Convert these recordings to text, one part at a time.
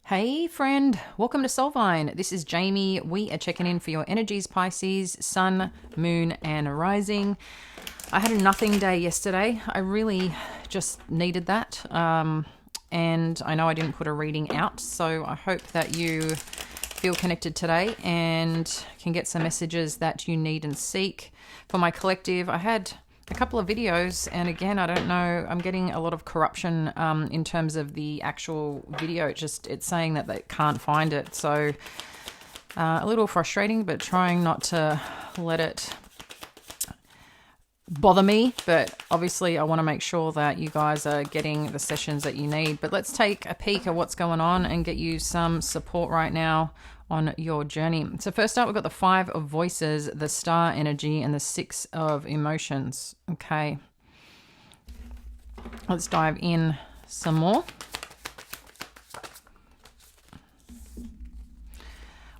Hey friend, welcome to Soulvine. This is Jamie. We are checking in for your energies, Pisces, Sun, Moon, and Rising. I had a nothing day yesterday. I really just needed that. And I know I didn't put a reading out, so I hope that you feel connected today and can get some messages that you need and seek. For my collective, I had a couple of videos, and again, I don't know, I'm getting a lot of corruption in terms of the actual video. It's saying that they can't find it, so a little frustrating, but trying not to let it bother me. But obviously I want to make sure that you guys are getting the sessions that you need. But let's take a peek at what's going on and get you some support right now on your journey. So first up, we've got the 5 of Voices, the Star Energy, and the 6 of Emotions. Okay, let's dive in some more.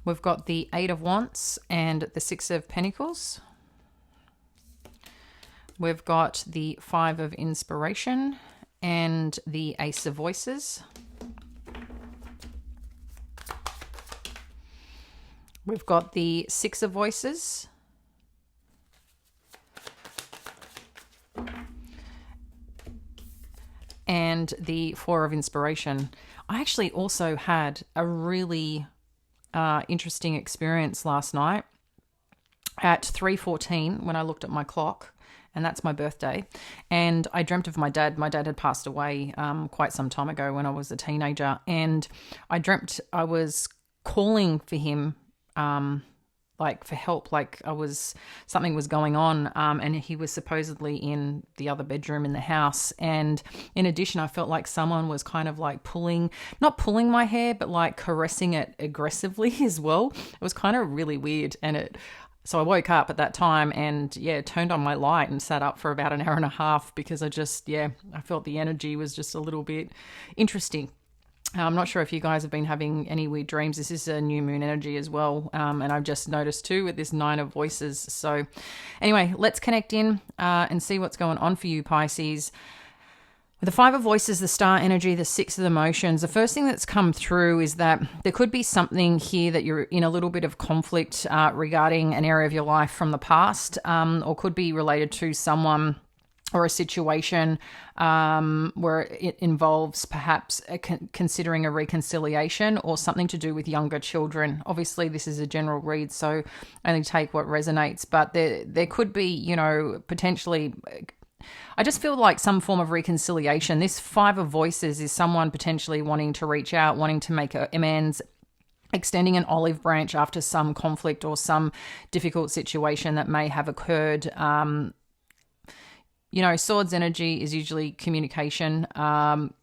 We've got the 8 of Wands and the 6 of Pentacles. We've got the 5 of Inspiration and the Ace of Voices. We've got the 6 of Voices. And the 4 of Inspiration. I actually also had a really interesting experience last night at 3:14 when I looked at my clock. And that's my birthday. And I dreamt of my dad. My dad had passed away quite some time ago when I was a teenager. And I dreamt I was calling for him, like for help, like something was going on. And he was supposedly in the other bedroom in the house. And in addition, I felt like someone was kind of like not pulling my hair, but like caressing it aggressively as well. It was kind of really weird. So I woke up at that time and turned on my light and sat up for about an hour and a half because I felt the energy was just a little bit interesting. I'm not sure if you guys have been having any weird dreams. This is a new moon energy as well. And I've just noticed too with this 9 of Voices. So anyway, let's connect in and see what's going on for you, Pisces. With the 5 of Voices, the Star Energy, the 6 of Emotions, the first thing that's come through is that there could be something here that you're in a little bit of conflict regarding an area of your life from the past, or could be related to someone or a situation where it involves perhaps considering a reconciliation or something to do with younger children. Obviously, this is a general read, so only take what resonates. But there could be, potentially, I just feel like some form of reconciliation. This 5 of Voices is someone potentially wanting to reach out, wanting to make amends, extending an olive branch after some conflict or some difficult situation that may have occurred. Swords energy is usually communication. And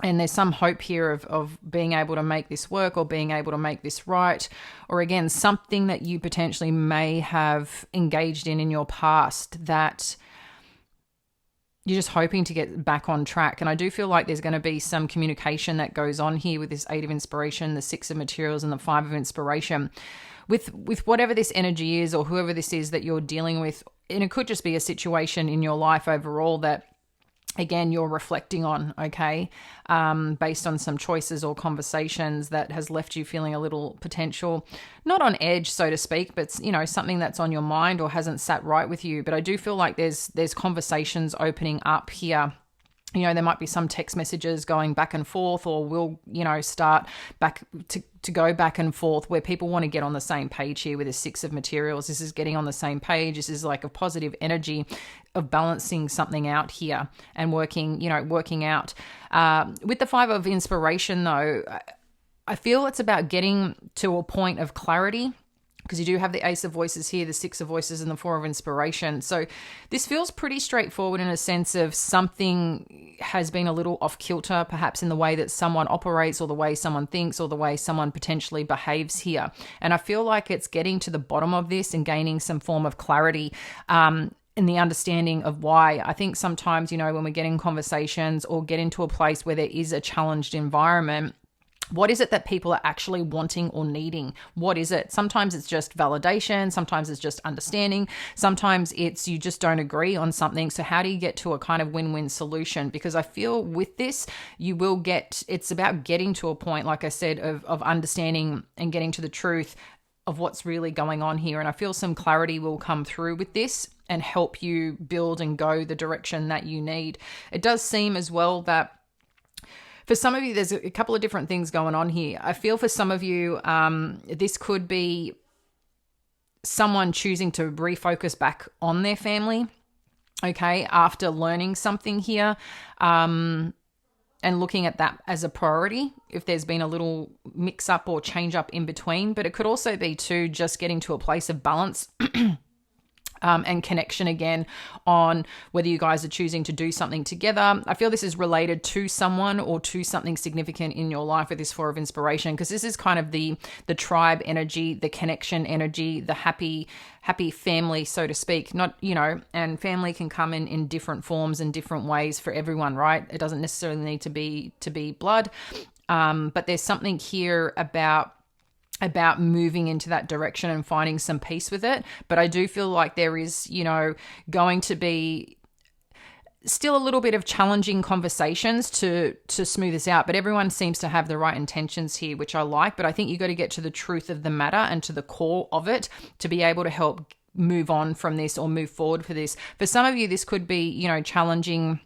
there's some hope here of being able to make this work or being able to make this right. Or again, something that you potentially may have engaged in your past that you're just hoping to get back on track. And I do feel like there's going to be some communication that goes on here with this 8 of Inspiration, the 6 of Materials, and the 5 of Inspiration. With whatever this energy is or whoever this is that you're dealing with, and it could just be a situation in your life overall that, again, you're reflecting on, okay, based on some choices or conversations that has left you feeling a little potential, not on edge, so to speak, but, something that's on your mind or hasn't sat right with you. But I do feel like there's conversations opening up here. There might be some text messages going back and forth, or we'll, start back to go back and forth where people want to get on the same page here with the 6 of Materials. This is getting on the same page. This is like a positive energy of balancing something out here and working out. With the 5 of Inspiration, though, I feel it's about getting to a point of clarity, because you do have the Ace of Voices here, the 6 of Voices, and the 4 of Inspiration. So this feels pretty straightforward in a sense of something has been a little off kilter, perhaps in the way that someone operates or the way someone thinks or the way someone potentially behaves here. And I feel like it's getting to the bottom of this and gaining some form of clarity in the understanding of why. I think sometimes, when we get in conversations or get into a place where there is a challenged environment, What is it that people are actually wanting or needing? What is it? Sometimes it's just validation. Sometimes it's just understanding. Sometimes it's you just don't agree on something. So how do you get to a kind of win-win solution? Because I feel with this, it's about getting to a point, like I said, of understanding and getting to the truth of what's really going on here. And I feel some clarity will come through with this and help you build and go the direction that you need. It does seem as well that for some of you, there's a couple of different things going on here. I feel for some of you, this could be someone choosing to refocus back on their family, okay, after learning something here, and looking at that as a priority if there's been a little mix up or change up in between. But it could also be too just getting to a place of balance and connection again on whether you guys are choosing to do something together. I feel this is related to someone or to something significant in your life with this Four of Inspiration, because this is kind of the tribe energy, the connection energy, the happy family, so to speak. Not, and family can come in different forms and different ways for everyone, right? It doesn't necessarily need to be blood. But there's something here about moving into that direction and finding some peace with it. But I do feel like there is, going to be still a little bit of challenging conversations to smooth this out. But everyone seems to have the right intentions here, which I like. But I think you got to get to the truth of the matter and to the core of it to be able to help move on from this or move forward for this. For some of you, this could be, challenging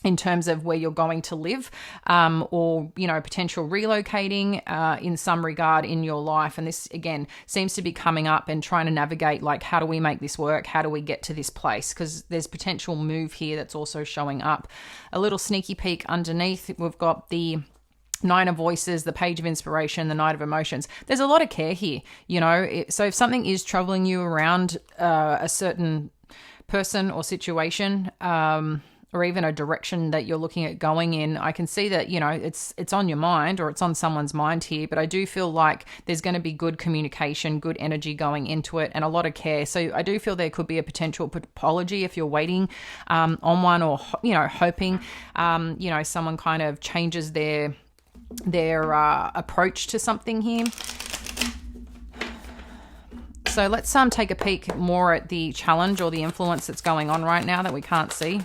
in terms of where you're going to live, or, potential relocating in some regard in your life. And this, again, seems to be coming up and trying to navigate, like, how do we make this work? How do we get to this place? Because there's potential move here that's also showing up. A little sneaky peek underneath, we've got the Nine of Voices, the Page of Inspiration, the Knight of Emotions. There's a lot of care here, so if something is troubling you around a certain person or situation, or even a direction that you're looking at going in, I can see that, it's on your mind or it's on someone's mind here, but I do feel like there's going to be good communication, good energy going into it, and a lot of care. So I do feel there could be a potential apology if you're waiting on one, or, hoping, someone kind of changes their approach to something here. So let's take a peek more at the challenge or the influence that's going on right now that we can't see.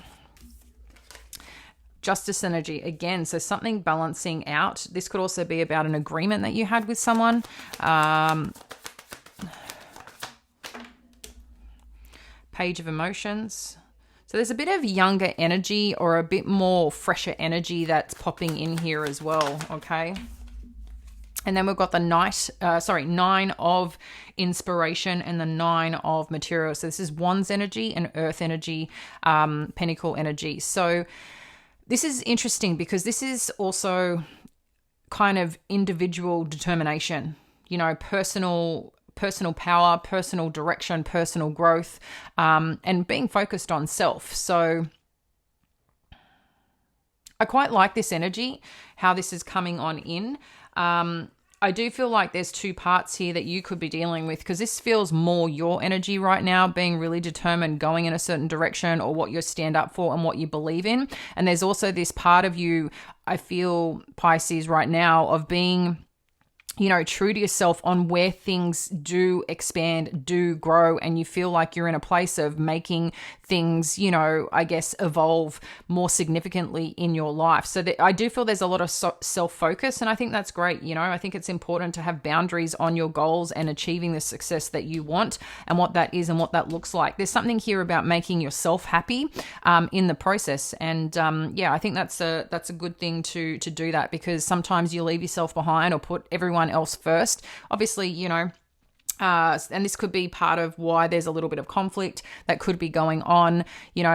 Justice energy again, so something balancing out. This could also be about an agreement that you had with someone. Page of Emotions. So there's a bit of younger energy or a bit more fresher energy that's popping in here as well, okay? And then we've got the Nine of Inspiration and the Nine of Materials. So this is Wands energy and Earth energy, Pentacle energy. So this is interesting because this is also kind of individual determination, personal power, personal direction, personal growth, and being focused on self. So I quite like this energy, how this is coming on in. I do feel like there's two parts here that you could be dealing with, because this feels more your energy right now, being really determined, going in a certain direction, or what you stand up for and what you believe in. And there's also this part of you, I feel, Pisces, right now, of being, true to yourself on where things do expand, do grow, and you feel like you're in a place of making things, I guess, evolve more significantly in your life. So I do feel there's a lot of self-focus, and I think that's great. I think it's important to have boundaries on your goals and achieving the success that you want and what that is and what that looks like. There's something here about making yourself happy in the process. And I think that's a good thing to do that, because sometimes you leave yourself behind or put everyone else first. Obviously, and this could be part of why there's a little bit of conflict that could be going on.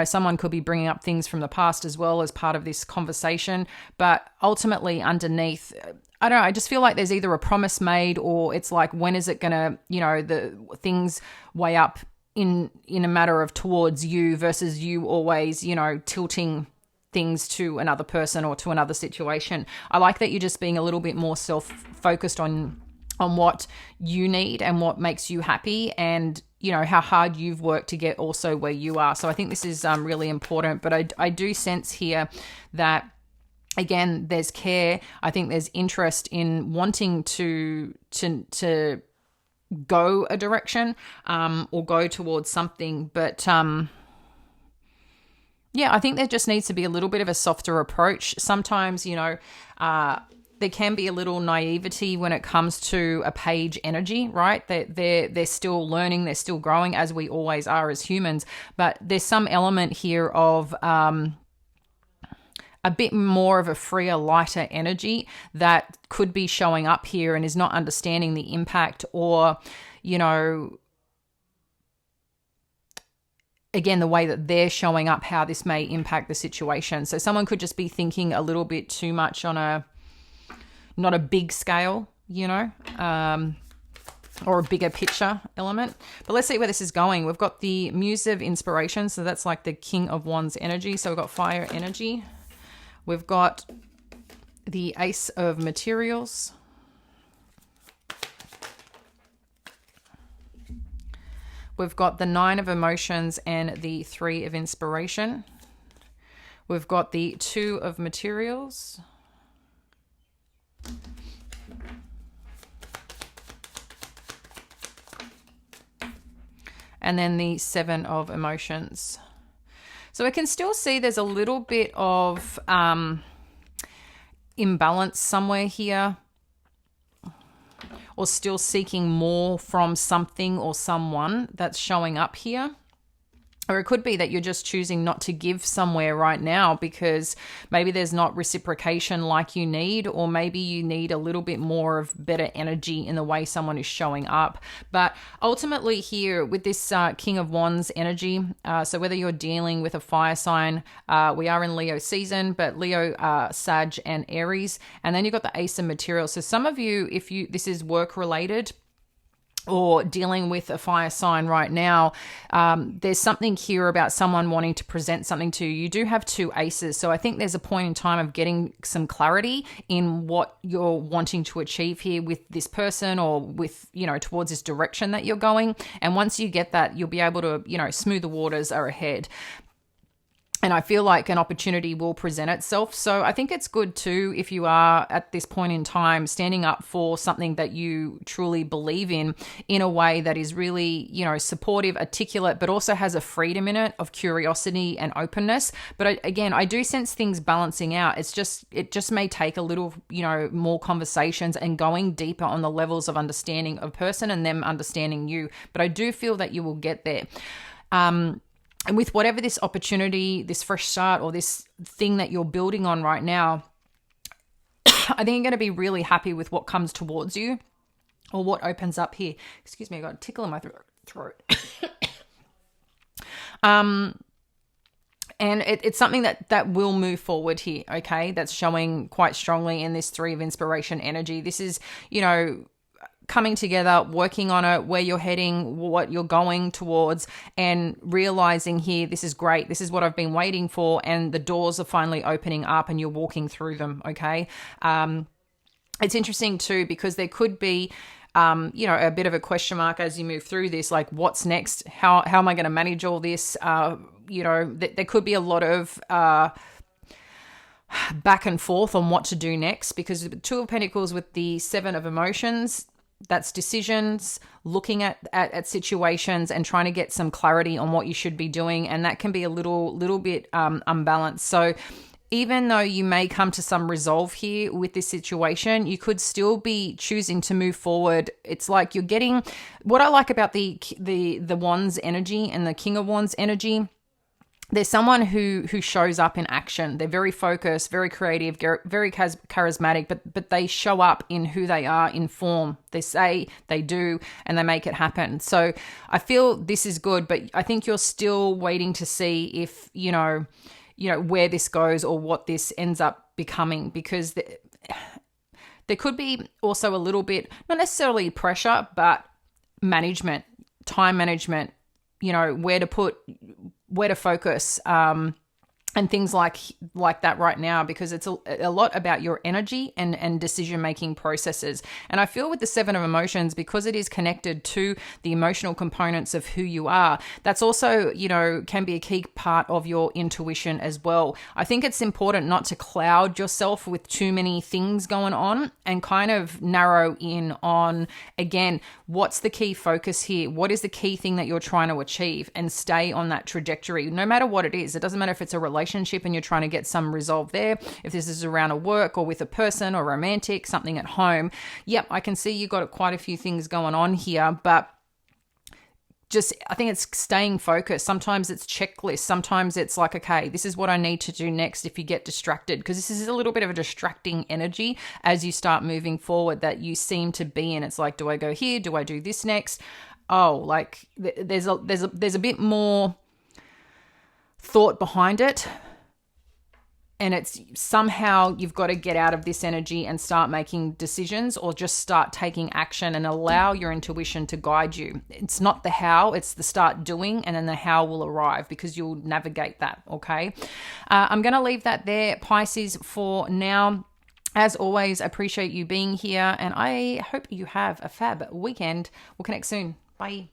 Someone could be bringing up things from the past as well as part of this conversation. But ultimately underneath, I don't know, I just feel like there's either a promise made, or it's like, when is it going to, the things weigh up in a matter of towards you versus you always, tilting things to another person or to another situation. I like that you're just being a little bit more self-focused on what you need and what makes you happy, and how hard you've worked to get also where you are. So I think this is really important. But I do sense here that Again, there's care. I think there's interest in wanting to go a direction, or go towards something. But yeah, I think there just needs to be a little bit of a softer approach. Sometimes, there can be a little naivety when it comes to a page energy, right? They're still learning, they're still growing, as we always are as humans. But there's some element here of a bit more of a freer, lighter energy that could be showing up here and is not understanding the impact, or, again, the way that they're showing up, how this may impact the situation. So someone could just be thinking a little bit too much on not a big scale, or a bigger picture element. But let's see where this is going. We've got the Muse of Inspiration. So that's like the King of Wands energy. So we've got fire energy. We've got the Ace of Materials. We've got the Nine of Emotions and the Three of Inspiration. We've got the Two of Materials. And then the Seven of Emotions. So I can still see there's a little bit of imbalance somewhere here, or still seeking more from something or someone that's showing up here. Or it could be that you're just choosing not to give somewhere right now because maybe there's not reciprocation like you need, or maybe you need a little bit more of better energy in the way someone is showing up. But ultimately here with this King of Wands energy, so whether you're dealing with a fire sign, we are in Leo season, but Leo, Sag and Aries, and then you've got the Ace of Materials. So some of you, this is work related, or dealing with a fire sign right now, there's something here about someone wanting to present something to you. You do have two aces, so I think there's a point in time of getting some clarity in what you're wanting to achieve here with this person, or with, towards this direction that you're going. And once you get that, you'll be able to, smooth the waters are ahead. And I feel like an opportunity will present itself. So I think it's good too, if you are at this point in time standing up for something that you truly believe in a way that is really, supportive, articulate, but also has a freedom in it of curiosity and openness. But I do sense things balancing out. It just may take a little, more conversations and going deeper on the levels of understanding of person and them understanding you. But I do feel that you will get there. And with whatever this opportunity, this fresh start, or this thing that you're building on right now, I think you're going to be really happy with what comes towards you, or what opens up here. Excuse me, I got a tickle in my throat. And it's something that will move forward here, okay? That's showing quite strongly in this Three of Inspiration energy. This is, coming together, working on it, where you're heading, what you're going towards, and realizing here, this is great. This is what I've been waiting for. And the doors are finally opening up and you're walking through them. Okay. It's interesting too, because there could be, a bit of a question mark as you move through this, like what's next? How am I going to manage all this? There could be a lot of, back and forth on what to do next, because the Two of Pentacles with the Seven of Emotions, that's decisions, looking at situations and trying to get some clarity on what you should be doing. And that can be a little bit unbalanced. So even though you may come to some resolve here with this situation, you could still be choosing to move forward. It's like you're getting, what I like about the Wands energy and the King of Wands energy, there's someone who shows up in action. They're very focused, very creative, very charismatic, but they show up in who they are in form. They say, they do, and they make it happen. So I feel this is good, but I think you're still waiting to see if, where this goes or what this ends up becoming, because there could be also a little bit, not necessarily pressure, but management, time management, where to focus, and things like that right now, because it's a lot about your energy and decision making processes. And I feel with the Seven of Emotions, because it is connected to the emotional components of who you are, that's also, can be a key part of your intuition as well. I think it's important not to cloud yourself with too many things going on, and kind of narrow in on, again, what's the key focus here? What is the key thing that you're trying to achieve? And stay on that trajectory, no matter what it is. It doesn't matter if it's a relationship and you're trying to get some resolve there, if this is around a work or with a person or romantic, something at home. Yep, I can see you got quite a few things going on here, but I think it's staying focused. Sometimes it's checklists. Sometimes it's like, okay, this is what I need to do next if you get distracted, because this is a little bit of a distracting energy as you start moving forward that you seem to be in. It's like, do I go here? Do I do this next? Oh, like there's a bit more thought behind it. And it's somehow you've got to get out of this energy and start making decisions, or just start taking action and allow your intuition to guide you. It's not the how, it's the start doing, and then the how will arrive because you'll navigate that, okay? I'm going to leave that there, Pisces, for now. As always, I appreciate you being here, and I hope you have a fab weekend. We'll connect soon. Bye.